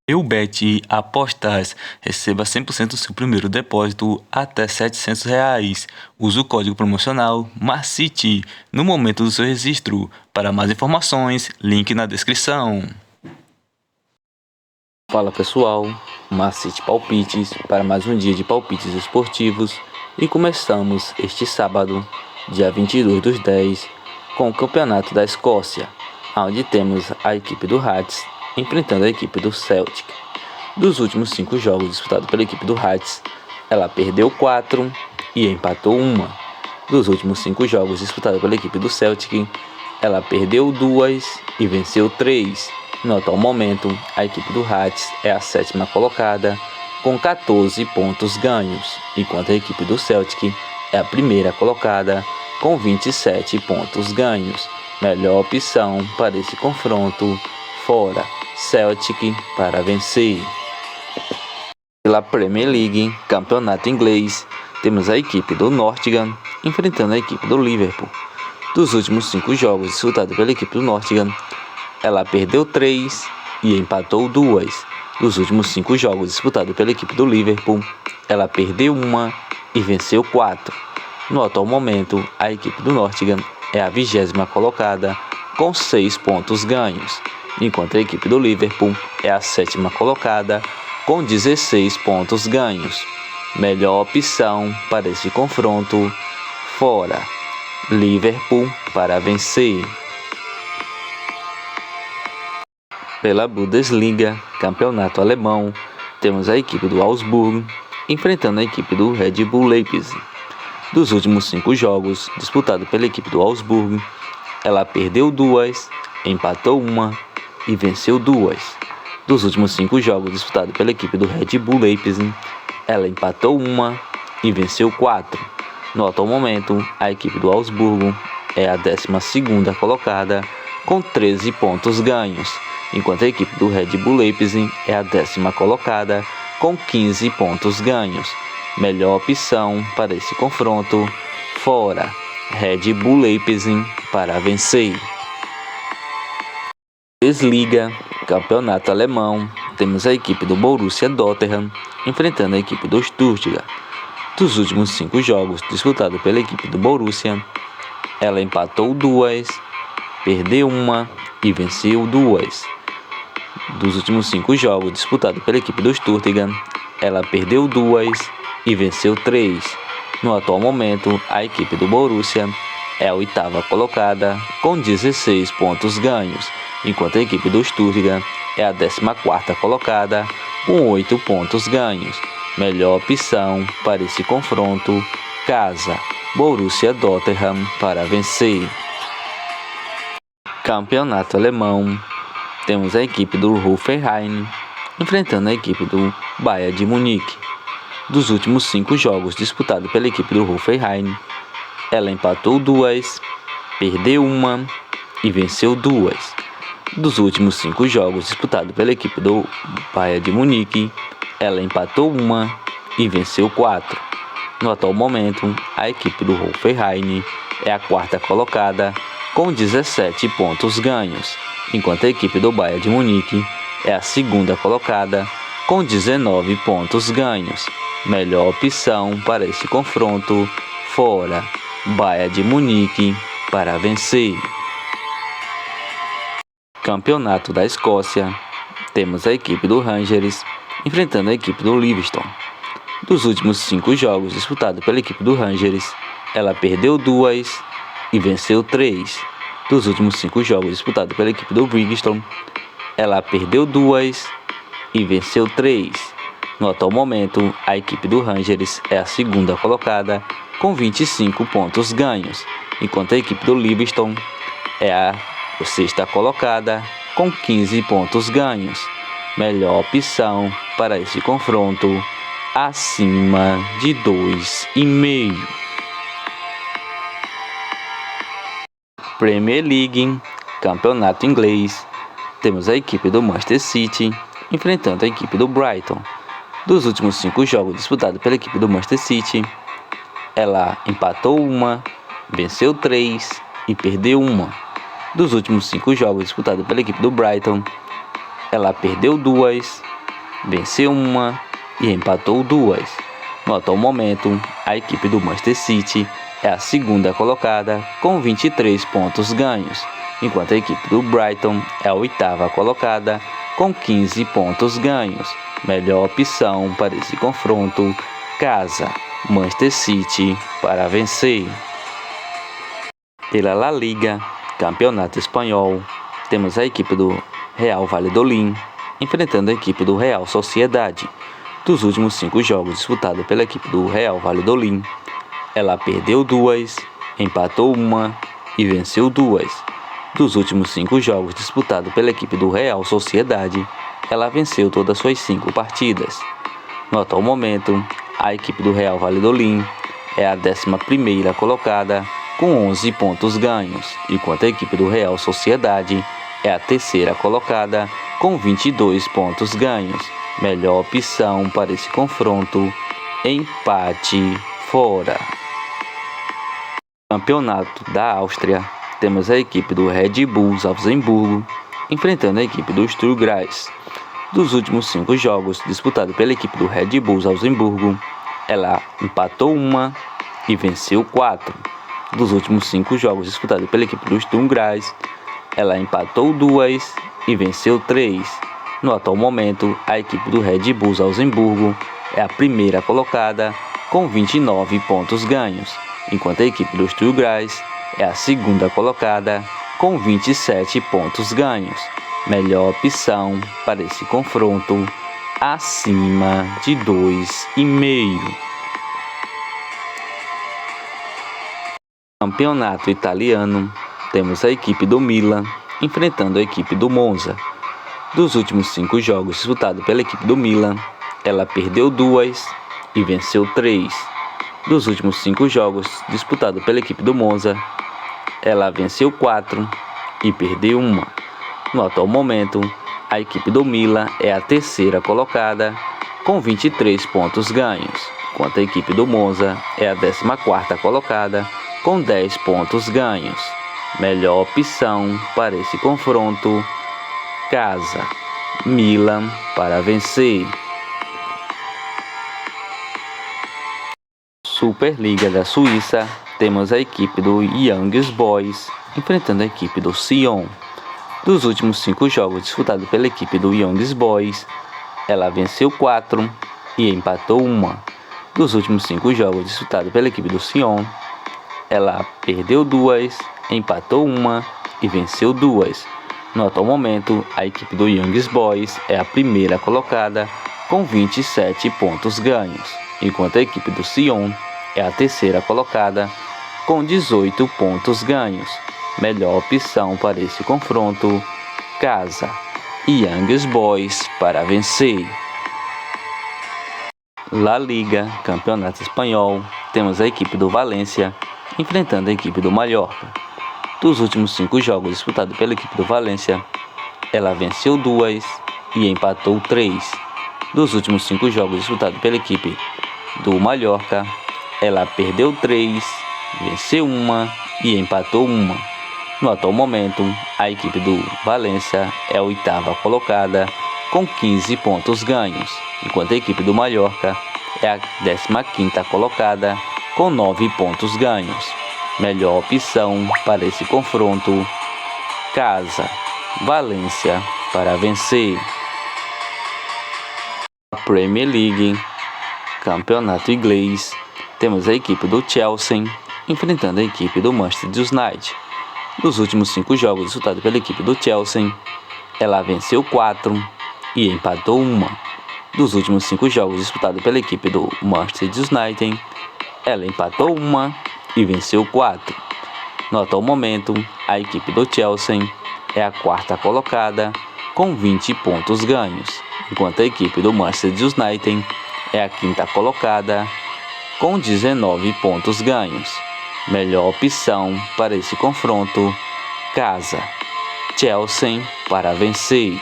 Eubet Apostas. Receba 100% do seu primeiro depósito até R$ 700. Use o código promocional MACITE no momento do seu registro. Para mais informações, link na descrição. Fala pessoal, MACITE Palpites para mais um dia de palpites esportivos e começamos este sábado, dia 22/10, com o Campeonato da Escócia, onde temos a equipe do Hearts enfrentando a equipe do Celtic. Dos últimos 5 jogos disputados pela equipe do Hearts, ela perdeu 4 e empatou 1. Dos últimos 5 jogos disputados pela equipe do Celtic, ela perdeu 2 e venceu 3. No atual momento, a equipe do Hearts é a 7ª colocada, com 14 pontos ganhos, enquanto a equipe do Celtic é a 1ª colocada, com 27 pontos ganhos. Melhor opção para esse confronto, fora, Celtic para vencer. Pela Premier League, campeonato inglês, temos a equipe do Nottingham enfrentando a equipe do Liverpool. Dos últimos 5 jogos disputados pela equipe do Nottingham, ela perdeu 3 e empatou 2. Dos últimos 5 jogos disputados pela equipe do Liverpool, ela perdeu 1 e venceu 4. No atual momento, a equipe do Nottingham é a 20ª colocada, com 6 pontos ganhos, enquanto a equipe do Liverpool é a 7ª colocada, com 16 pontos ganhos. Melhor opção para esse confronto, fora, Liverpool para vencer. Pela Bundesliga, campeonato alemão, temos a equipe do Augsburg enfrentando a equipe do Red Bull Leipzig. Dos últimos 5 jogos disputados pela equipe do Augsburg, ela perdeu 2, empatou 1 e venceu 2. Dos últimos 5 jogos disputados pela equipe do Red Bull Leipzig, ela empatou 1 e venceu 4. No atual momento, a equipe do Augsburg é a 12ª colocada, com 13 pontos ganhos, enquanto a equipe do Red Bull Leipzig é a 10ª colocada, com 15 pontos ganhos. Melhor opção para esse confronto, fora, Red Bull Leipzig para vencer. Bundesliga, campeonato alemão, temos a equipe do Borussia Dortmund enfrentando a equipe do Stuttgart. Dos últimos 5 jogos disputados pela equipe do Borussia, ela empatou 2, perdeu 1 e venceu 2. Dos últimos 5 jogos disputados pela equipe do Stuttgart, ela perdeu 2 e venceu 3. No atual momento, a equipe do Borussia é a 8ª colocada, com 16 pontos ganhos, enquanto a equipe do Stuttgart é a 14ª colocada, com 8 pontos ganhos. Melhor opção para esse confronto, casa, Borussia Dortmund para vencer. Campeonato alemão, temos a equipe do Hoffenheim enfrentando a equipe do Bayern de Munique. Dos últimos 5 jogos disputados pela equipe do Hoffenheim, ela empatou 2, perdeu 1 e venceu 2. Dos últimos 5 jogos disputados pela equipe do Bayern de Munique, ela empatou 1 e venceu 4. No atual momento, a equipe do Hoffenheim é a 4ª colocada, com 17 pontos ganhos, enquanto a equipe do Bayern de Munique é a 2ª colocada, com 19 pontos ganhos. Melhor opção para esse confronto, fora, Bayern de Munique para vencer. Campeonato da Escócia, temos a equipe do Rangers enfrentando a equipe do Livingston. Dos últimos 5 jogos disputados pela equipe do Rangers, ela perdeu 2 e venceu 3. Dos últimos 5 jogos disputados pela equipe do Livingston, ela perdeu 2 e venceu 3. No atual momento, a equipe do Rangers é a 2ª colocada, com 25 pontos ganhos, enquanto a equipe do Livingston é a 6ª colocada, com 15 pontos ganhos. Melhor opção para esse confronto, acima de 2,5. Premier League, campeonato inglês, temos a equipe do Manchester City enfrentando a equipe do Brighton. Dos últimos 5 jogos disputados pela equipe do Manchester City, ela empatou 1, venceu 3 e perdeu 1. Dos últimos 5 jogos disputados pela equipe do Brighton, ela perdeu 2, venceu uma e empatou duas. No atual momento, a equipe do Manchester City é a segunda colocada com 23 pontos ganhos, enquanto a equipe do Brighton é a oitava colocada com 15 pontos ganhos. Melhor opção para esse confronto: casa, Manchester City para vencer. Pela La Liga, Campeonato Espanhol, temos a equipe do Real Valladolid enfrentando a equipe do Real Sociedade. Dos últimos 5 jogos disputados pela equipe do Real Valladolid, ela perdeu 2, empatou 1 e venceu 2. Dos últimos 5 jogos disputados pela equipe do Real Sociedade, ela venceu todas suas 5 partidas. No atual momento, a equipe do Real Valladolid é a 11ª colocada com 11 pontos ganhos, enquanto a equipe do Real Sociedade é a 3ª colocada com 22 pontos ganhos. Melhor opção para esse confronto: empate fora. Campeonato da Áustria, temos a equipe do Red Bull Salzburgo enfrentando a equipe do Sturm Graz. Dos últimos 5 jogos disputados pela equipe do Red Bull Salzburgo, ela empatou 1 e venceu 4. Dos últimos 5 jogos disputados pela equipe do Sturm Graz, ela empatou 2 e venceu 3. No atual momento, a equipe do Red Bull Salzburgo é a 1ª colocada com 29 pontos ganhos, enquanto a equipe do Sturm Graz é a 2ª colocada com 27 pontos ganhos. Melhor opção para esse confronto: acima de 2,5. Campeonato italiano, temos a equipe do Milan enfrentando a equipe do Monza. Dos últimos 5 jogos disputados pela equipe do Milan, ela perdeu 2 e venceu 3. Dos últimos 5 jogos disputados pela equipe do Monza, ela venceu 4 e perdeu 1. No atual momento, a equipe do Milan é a 3ª colocada com 23 pontos ganhos, enquanto a equipe do Monza é a 14ª colocada com 10 pontos ganhos. Melhor opção para esse confronto: casa, Milan para vencer. Superliga da Suíça, temos a equipe do Young Boys enfrentando a equipe do Sion. Dos últimos 5 jogos disputados pela equipe do Young Boys, ela venceu 4 e empatou 1. Dos últimos 5 jogos disputados pela equipe do Sion, ela perdeu 2, empatou 1 e venceu 2. No atual momento, a equipe do Young Boys é a 1ª colocada com 27 pontos ganhos, enquanto a equipe do Sion é a 3ª colocada com 18 pontos ganhos. Melhor opção para esse confronto: casa, Young Boys para vencer. La Liga, Campeonato Espanhol, temos a equipe do Valência enfrentando a equipe do Mallorca. Dos últimos 5 jogos disputados pela equipe do Valência, ela venceu 2 e empatou 3. Dos últimos 5 jogos disputados pela equipe do Mallorca, ela perdeu 3, venceu 1 e empatou 1. No atual momento, a equipe do Valência é a 8ª colocada com 15 pontos ganhos, enquanto a equipe do Mallorca é a 15ª colocada com 9 pontos ganhos. Melhor opção para esse confronto: casa, Valência para vencer. A Premier League, Campeonato Inglês, temos a equipe do Chelsea enfrentando a equipe do Manchester United. Dos últimos 5 jogos disputados pela equipe do Chelsea, ela venceu 4 e empatou 1. Dos últimos 5 jogos disputados pela equipe do Manchester United, ela empatou 1 e venceu 4. No atual momento, a equipe do Chelsea é a 4ª colocada com 20 pontos ganhos, enquanto a equipe do Manchester United é a 5ª colocada com 19 pontos ganhos. Melhor opção para esse confronto: casa, Chelsea para vencer.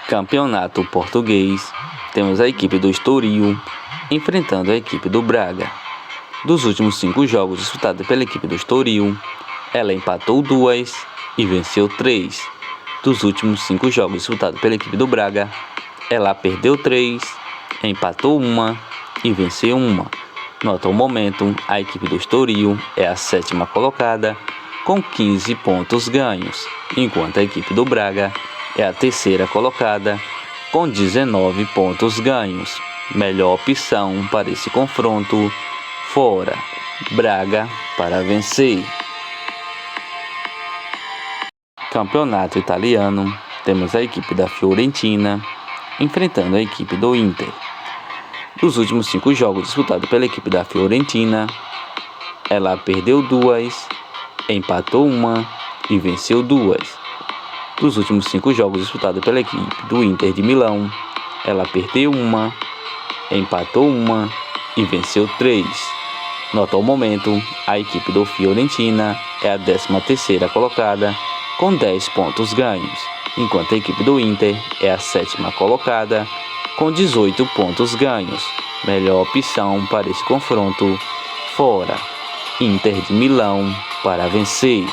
Campeonato Português, temos a equipe do Estoril enfrentando a equipe do Braga. Dos últimos 5 jogos disputados pela equipe do Estoril, ela empatou 2 e venceu 3. Dos últimos 5 jogos disputados pela equipe do Braga, ela perdeu 3, empatou 1 e venceu 1. No atual momento, a equipe do Estoril é a 7ª colocada, com 15 pontos ganhos, enquanto a equipe do Braga é a 3ª colocada, com 19 pontos ganhos. Melhor opção para esse confronto, fora. Braga para vencer. Campeonato italiano, temos a equipe da Fiorentina enfrentando a equipe do Inter. Dos últimos 5 jogos disputados pela equipe da Fiorentina, ela perdeu 2, empatou 1 e venceu 2. Dos últimos 5 jogos disputados pela equipe do Inter de Milão, ela perdeu 1, empatou 1 e venceu 3. No atual momento, a equipe do Fiorentina é a 13ª colocada, com 10 pontos ganhos, enquanto a equipe do Inter é a 7ª colocada, com 18 pontos ganhos. Melhor opção para esse confronto, fora. Inter de Milão para vencer.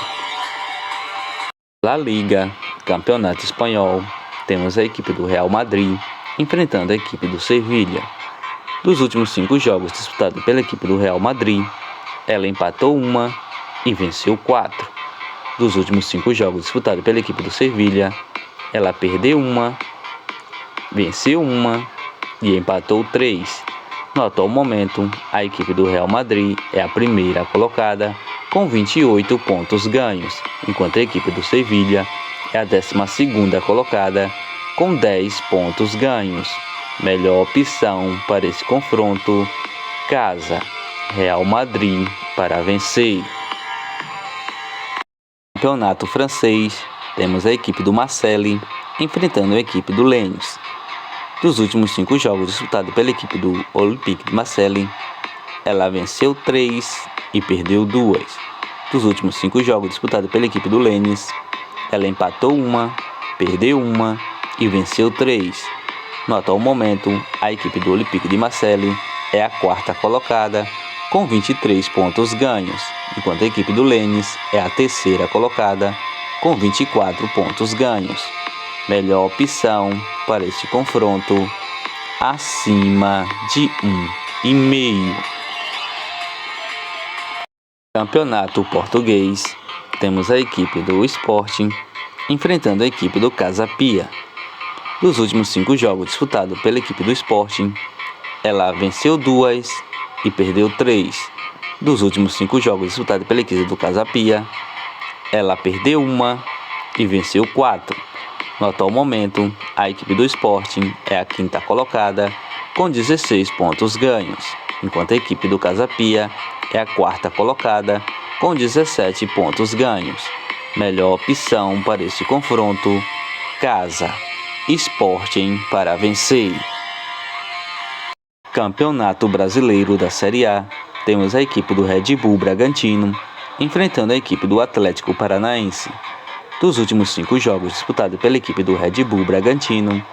La Liga, Campeonato Espanhol, temos a equipe do Real Madrid enfrentando a equipe do Sevilha. Dos últimos 5 jogos disputados pela equipe do Real Madrid, ela empatou 1 e venceu 4. Dos últimos 5 jogos disputados pela equipe do Sevilha, ela perdeu 1, venceu 1 e empatou 3. No atual momento, a equipe do Real Madrid é a 1ª colocada, com 28 pontos ganhos, enquanto a equipe do Sevilha é a 12ª colocada, com 10 pontos ganhos. Melhor opção para esse confronto, casa. Real Madrid para vencer. Campeonato francês, temos a equipe do Marseille enfrentando a equipe do Lens. Dos últimos 5 jogos disputados pela equipe do Olympique de Marseille, ela venceu 3 e perdeu 2. Dos últimos 5 jogos disputados pela equipe do Lens, ela empatou 1, perdeu 1 e venceu 3. No atual momento, a equipe do Olympique de Marseille é a 4ª colocada, com 23 pontos ganhos, enquanto a equipe do Lens é a 3ª colocada, com 24 pontos ganhos. Melhor opção para este confronto, acima de 1,5. Campeonato português, temos a equipe do Sporting enfrentando a equipe do Casa Pia. Dos últimos 5 jogos disputados pela equipe do Sporting, ela venceu 2 e perdeu 3. Dos últimos 5 jogos disputados pela equipe do Casa Pia, ela perdeu 1 e venceu 4. No atual momento, a equipe do Sporting é a 5ª colocada, com 16 pontos ganhos, enquanto a equipe do Casa Pia é a 4ª colocada, com 17 pontos ganhos. Melhor opção para este confronto, casa. Sporting para vencer. Campeonato Brasileiro da Série A, temos a equipe do Red Bull Bragantino enfrentando a equipe do Atlético Paranaense. Dos últimos 5 jogos disputados pela equipe do Red Bull Bragantino,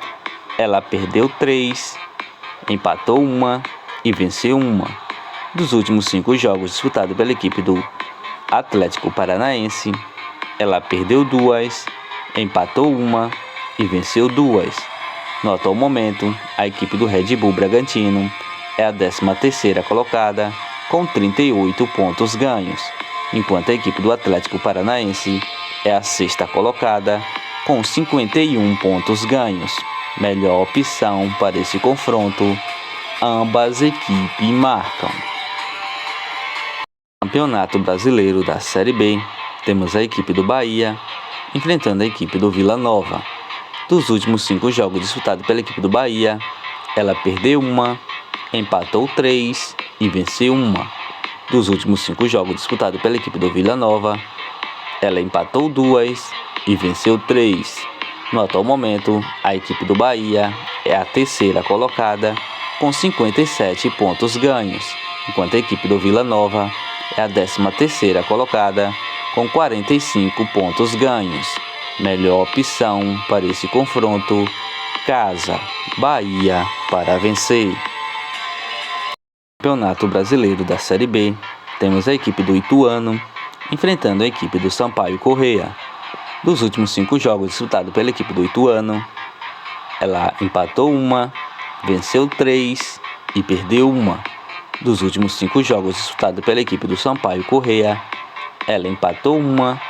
ela perdeu 3, empatou 1 e venceu 1. Dos últimos 5 jogos disputados pela equipe do Atlético Paranaense, ela perdeu 2, empatou 1 e venceu 2. No atual momento, a equipe do Red Bull Bragantino é a 13ª colocada, com 38 pontos ganhos, enquanto a equipe do Atlético Paranaense é a 6ª colocada, com 51 pontos ganhos. Melhor opção para esse confronto, ambas equipes marcam. Campeonato Brasileiro da Série B, temos a equipe do Bahia enfrentando a equipe do Vila Nova. Dos últimos 5 jogos disputados pela equipe do Bahia, ela perdeu 1, empatou 3 e venceu 1. Dos últimos 5 jogos disputados pela equipe do Vila Nova, ela empatou 2 e venceu 3. No atual momento, a equipe do Bahia é a 3ª colocada, com 57 pontos ganhos, enquanto a equipe do Vila Nova é a 13ª colocada, com 45 pontos ganhos. Melhor opção para esse confronto, casa. Bahia para vencer. Campeonato Brasileiro da Série B, temos a equipe do Ituano enfrentando a equipe do Sampaio Corrêa. Dos últimos 5 jogos disputados pela equipe do Ituano, ela empatou uma, venceu 3 e perdeu uma. Dos últimos 5 jogos disputados pela equipe do Sampaio Corrêa, ela empatou uma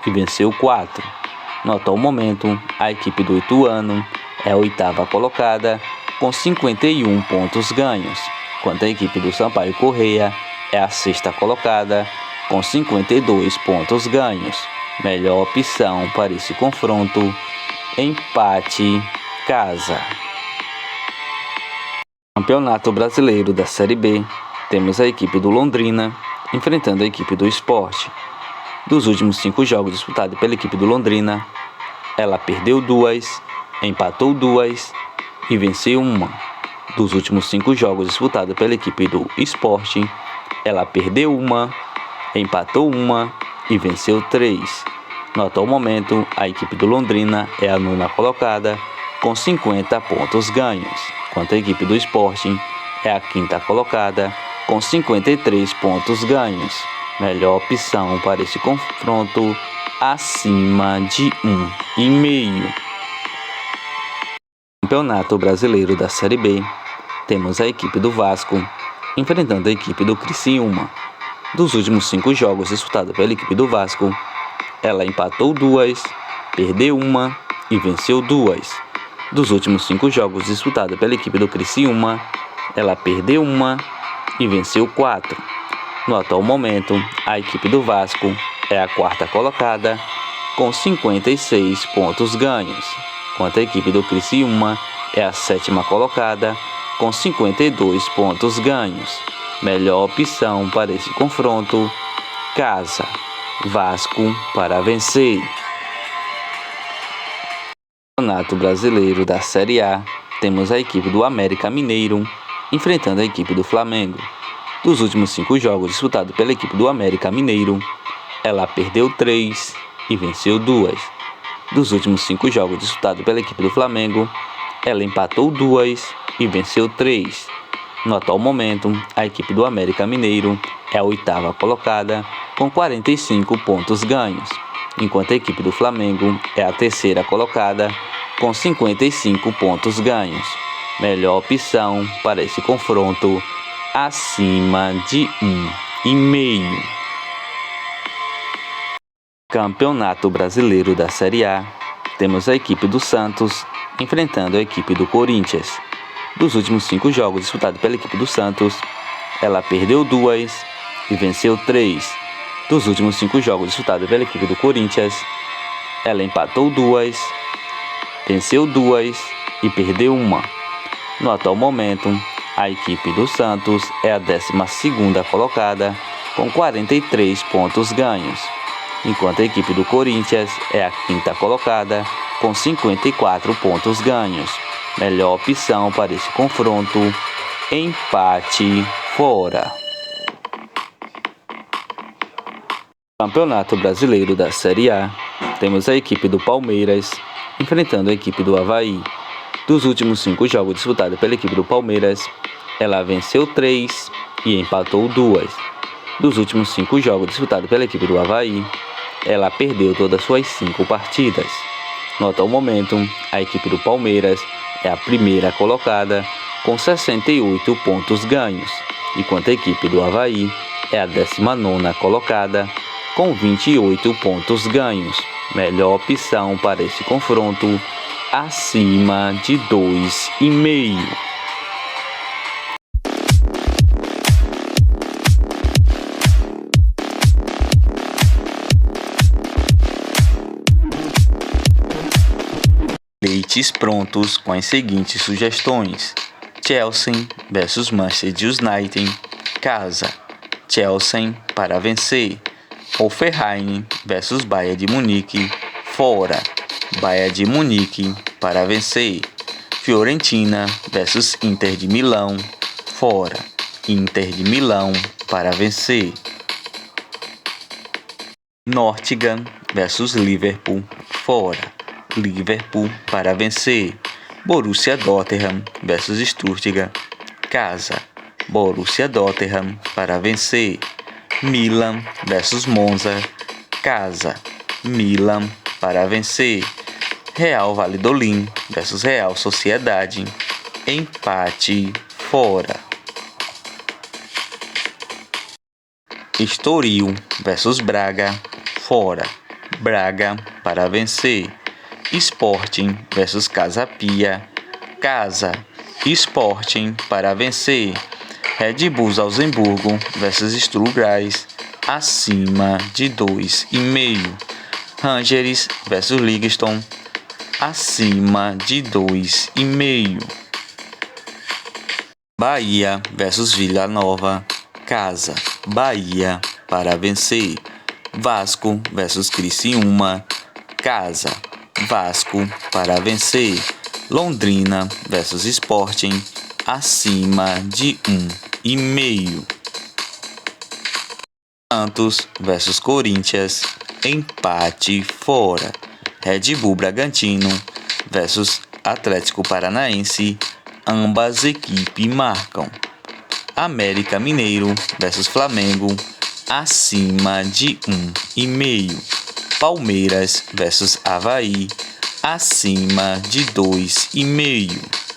e venceu 4. No atual momento, a equipe do Ituano é a 8ª colocada com 51 pontos ganhos, enquanto a equipe do Sampaio Corrêa é a 6ª colocada com 52 pontos ganhos. Melhor opção para esse confronto: empate casa. Campeonato Brasileiro da Série B, temos a equipe do Londrina enfrentando a equipe do Sport. Dos últimos 5 jogos disputados pela equipe do Londrina, ela perdeu 2, empatou 2 e venceu 1. Dos últimos 5 jogos disputados pela equipe do Sport, ela perdeu 1, empatou 1 e venceu 3. No atual momento, a equipe do Londrina é a 9ª colocada com 50 pontos ganhos, enquanto a equipe do Sporting é a 5ª colocada com 53 pontos ganhos. Melhor opção para esse confronto: acima de 1,5. Campeonato Brasileiro da Série B, temos a equipe do Vasco enfrentando a equipe do Criciúma. Dos últimos 5 jogos disputados pela equipe do Vasco, ela empatou 2, perdeu 1 e venceu 2. Dos últimos 5 jogos disputados pela equipe do Criciúma, ela perdeu 1 e venceu 4. No atual momento, a equipe do Vasco é a 4ª colocada com 56 pontos ganhos, enquanto a equipe do Criciúma é a 7ª colocada com 52 pontos ganhos. Melhor opção para esse confronto: casa. Vasco para vencer. Campeonato Brasileiro da Série A, temos a equipe do América Mineiro enfrentando a equipe do Flamengo. Dos últimos 5 jogos disputados pela equipe do América Mineiro, ela perdeu 3 e venceu 2. Dos últimos 5 jogos disputados pela equipe do Flamengo, ela empatou 2 e venceu 3. No atual momento, a equipe do América Mineiro é a 8ª colocada com 45 pontos ganhos, enquanto a equipe do Flamengo é a 3ª colocada com 55 pontos ganhos. Melhor opção para esse confronto: acima de 1,5. Campeonato Brasileiro da Série A, temos a equipe do Santos enfrentando a equipe do Corinthians. Dos últimos 5 jogos disputados pela equipe do Santos, ela perdeu 2 e venceu 3. Dos últimos 5 jogos disputados pela equipe do Corinthians, ela empatou 2, venceu 2 e perdeu 1. No atual momento, a equipe do Santos é a 12ª colocada com 43 pontos ganhos, enquanto a equipe do Corinthians é a 5ª colocada com 54 pontos ganhos. Melhor opção para esse confronto: empate fora. Campeonato Brasileiro da Série A, temos a equipe do Palmeiras enfrentando a equipe do Avaí. Dos últimos 5 jogos disputados pela equipe do Palmeiras, ela venceu 3 e empatou 2. Dos últimos 5 jogos disputados pela equipe do Avaí, ela perdeu todas as suas 5 partidas. No atual momento, a equipe do Palmeiras é a 1ª colocada com 68 pontos ganhos, enquanto a equipe do Avaí é a 19ª colocada com 28 pontos ganhos. Melhor opção para esse confronto: acima de 2,5. Leites prontos com as seguintes sugestões: Chelsea vs Manchester United, casa. Chelsea para vencer. Hoffenheim vs Bayern de Munique, fora. Bayern de Munique para vencer. Fiorentina vs Inter de Milão, fora. Inter de Milão para vencer. Nottingham vs Liverpool, fora. Liverpool para vencer. Borussia Dortmund vs Stuttgart, casa. Borussia Dortmund para vencer. Milan vs Monza, casa. Milan para vencer. Real Valladolid versus Real Sociedade. Empate fora. Estoril versus Braga. Fora. Braga para vencer. Sporting versus Casa Pia. Casa. Sporting para vencer. Red Bull Salzburgo versus Sturm Graz. Acima de 2,5. Rangers versus Livingston. Acima de 2,5. Bahia versus Vila Nova. Casa. Bahia para vencer. Vasco versus Criciúma. Casa. Vasco para vencer. Londrina versus Sporting. Acima de 1,5. Santos versus Corinthians. Empate fora. Red Bull Bragantino versus Atlético Paranaense. Ambas equipes marcam. América Mineiro versus Flamengo. Acima de 1,5. Palmeiras versus Avaí. Acima de 2,5.